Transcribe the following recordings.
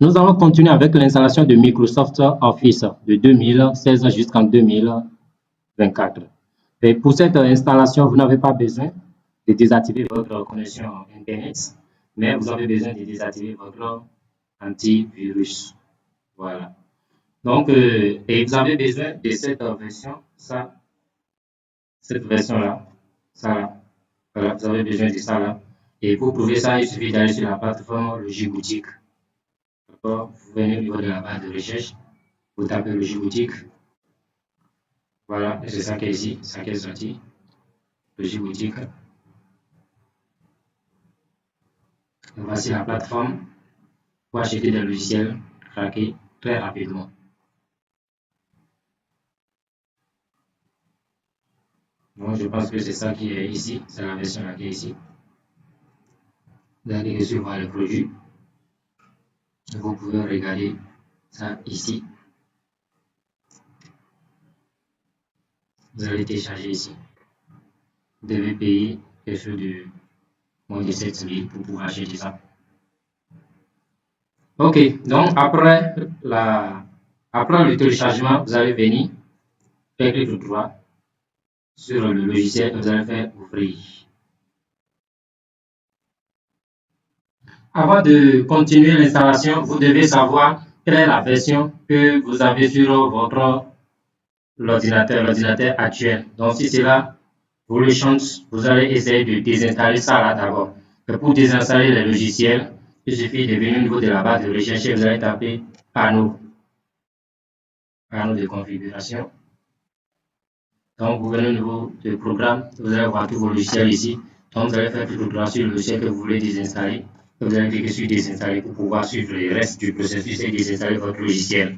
Nous allons continuer avec l'installation de Microsoft Office de 2016 jusqu'en 2024. Et pour cette installation, vous n'avez pas besoin de désactiver votre connexion Internet, mais vous avez besoin de désactiver votre antivirus. Voilà. Donc, et vous avez besoin de cette version, cette version-là, ça là. Voilà, vous avez besoin de ça là. Et pour prouver ça, il suffit d'aller sur la plateforme Logiboutique. D'accord? Vous venez au niveau de la barre de recherche, vous tapez Logiboutique. Voilà, c'est ça qui est ici, ça qui est sorti. Logiboutique. Voici la plateforme pour acheter des logiciels craqués très rapidement. Donc, je pense que c'est ça qui est ici, c'est la version là qui est ici. Vous allez recevoir le produit. Vous pouvez regarder ça ici. Vous allez télécharger ici. Vous devez payer quelque chose de moins de 7 000 pour pouvoir acheter ça. Ok, donc après le téléchargement, vous allez venir faire clic droit sur le logiciel et vous allez faire ouvrir. Avant de continuer l'installation, vous devez savoir quelle est la version que vous avez sur votre l'ordinateur actuel. Donc si c'est là, pour le chance, vous allez essayer de désinstaller ça là d'abord. Pour désinstaller les logiciels, il suffit de venir au niveau de la barre de recherche et vous allez taper panneau de configuration. Donc, vous venez au niveau de programme, vous allez voir tous vos logiciels ici. Donc, vous allez faire clic droit sur le logiciel que vous voulez désinstaller. Vous allez cliquer sur désinstaller pour pouvoir suivre le reste du processus et désinstaller votre logiciel.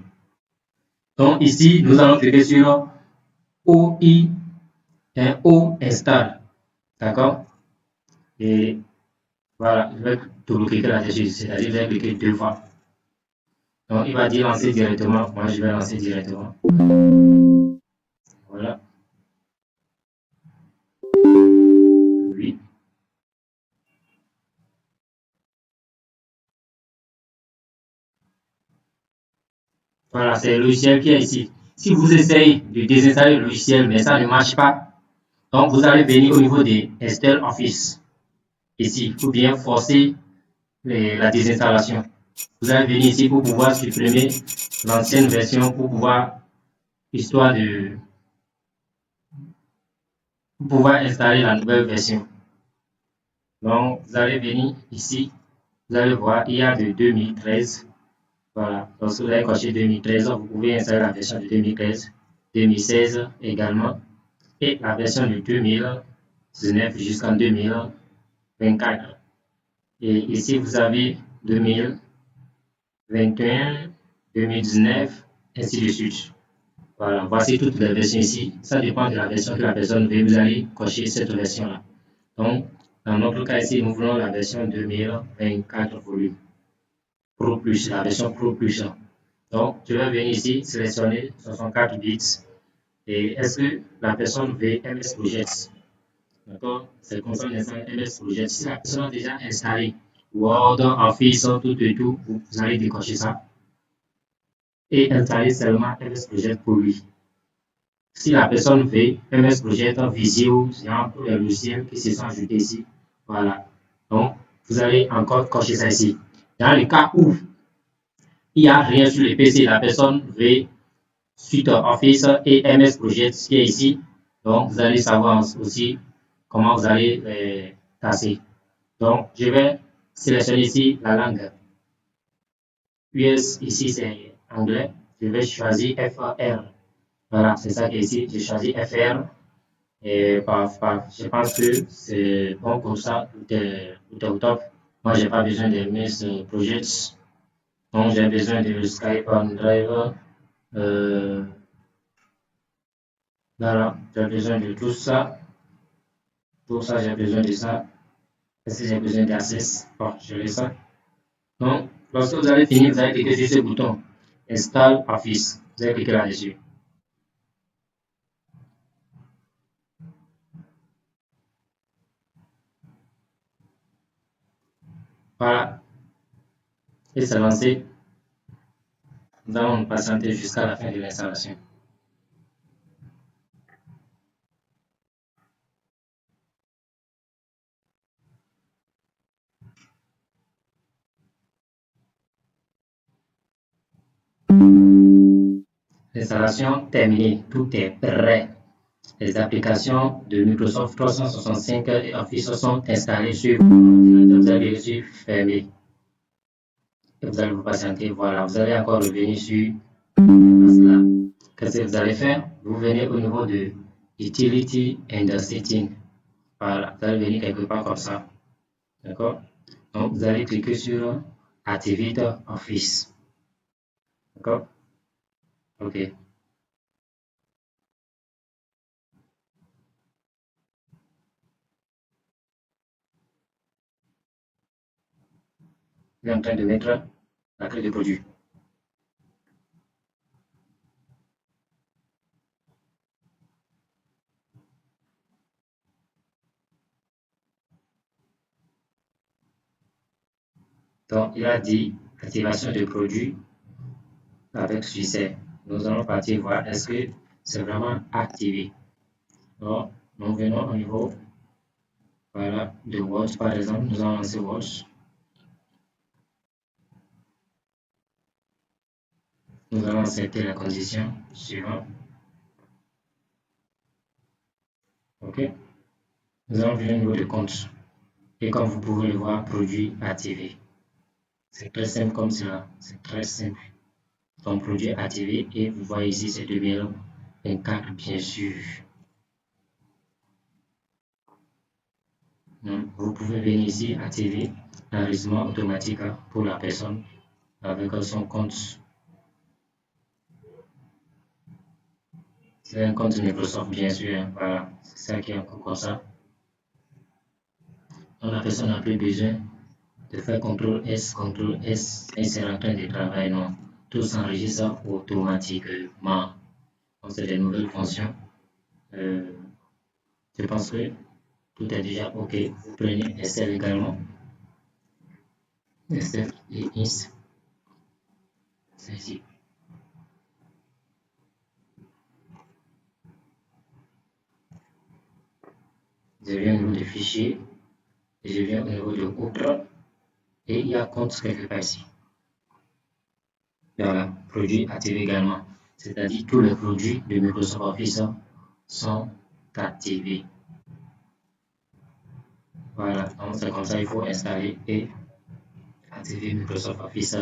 Donc, ici, nous allons cliquer sur OI, O install. D'accord? Et voilà, je vais double-cliquer là-dessus, c'est-à-dire je vais cliquer 2 fois. Donc, il va dire lancer directement. Moi, je vais lancer directement. Voilà. Oui. Voilà, c'est le logiciel qui est ici. Si vous essayez de désinstaller le logiciel, mais ça ne marche pas, donc vous allez venir au niveau de Install Office. Ici, il faut bien forcer la désinstallation. Vous allez venir ici pour pouvoir supprimer l'ancienne version pour histoire de pouvoir installer la nouvelle version. Donc, vous allez venir ici, vous allez voir, il y a de 2013. Voilà, lorsque vous allez cocher 2013, vous pouvez installer la version de 2013, 2016 également, et la version de 2019 jusqu'en 2024. Et ici, vous avez 2021, 2019, ainsi de suite. Voilà, voici toutes les versions ici. Ça dépend de la version que la personne veut. Vous allez cocher cette version-là. Donc, dans notre cas ici, nous voulons la version 2024 volume. Pro Plus, la version Pro Plus. Donc, je vais venir ici, sélectionner 64 bits. Et est-ce que la personne veut MS Project? D'accord? C'est comme ça qu'on installe MS Project. Si la personne a déjà installé Word, Office, tout et tout, vous allez décocher ça et installer seulement MS Project pour lui. Si la personne veut MS Project, Visio, il y a tous les logiciels qui se sont ajoutés ici. Voilà. Donc, vous allez encore cocher ça ici. Dans le cas où il n'y a rien sur le PC, la personne veut Suite Office et MS Project qui est ici. Donc, vous allez savoir aussi comment vous allez les tasser. Donc, je vais sélectionner ici la langue. US, ici c'est anglais. Je vais choisir FR. Voilà, c'est ça qui est ici. J'ai choisi FR. Et je pense que c'est bon comme ça. Tout est au top. Moi, j'ai pas besoin de MS Projects. Donc, j'ai besoin de Skype OneDrive. Voilà, j'ai besoin de tout ça. Pour ça, j'ai besoin de ça. Est-ce que j'ai besoin d'access? Bon, je laisse ça. Donc, lorsque vous allez finir, vous allez cliquer sur ce bouton Install Office. Vous allez cliquer là-dessus. Voilà. Et c'est lancé. Nous allons patienter jusqu'à la fin de l'installation. L'installation terminée, tout est prêt. Les applications de Microsoft 365 et Office sont installées sur votre ordinateur. Vous allez sur Fermer. Et vous allez vous patienter. Voilà, vous allez encore revenir sur cela. Qu'est-ce que vous allez faire? Vous venez au niveau de Utility and Setting. Voilà, vous allez venir quelque part comme ça. D'accord? Donc, vous allez cliquer sur Activate Office. D'accord? OK. Il est en train de mettre la clé de produit. Donc, il a dit activation de produit avec succès. Nous allons partir voir est-ce que c'est vraiment activé. Donc, nous venons au niveau voilà, de Watch par exemple. Nous allons lancer Watch. Nous allons accepter la condition suivante. OK. Nous allons venir au niveau de compte. Et comme vous pouvez le voir, produit activé. C'est très simple comme cela. C'est très simple. Ton produit activé et vous voyez ici c'est 2024 bien sûr. Vous pouvez venir ici activer l'enregistrement automatique pour la personne avec son compte. C'est un compte Microsoft bien sûr. Voilà, c'est ça qui est un peu comme ça. Donc la personne n'a plus besoin de faire CTRL S et c'est en train de travailler. Non, tout s'enregistre automatiquement. Donc c'est des nouvelles fonctions. Je pense que tout est déjà OK. Vous prenez Excel également. Excel et INS. C'est ici. Je viens au niveau de fichier. Je viens au niveau de autre. Et il y a compte quelque part ici. Voilà, produits activés également. C'est-à-dire tous les produits de Microsoft Office sont activés. Voilà, donc c'est comme ça il faut installer et activer Microsoft Office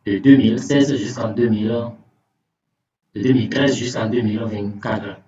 de 2016 jusqu'en 2000, de 2013 jusqu'en 2024.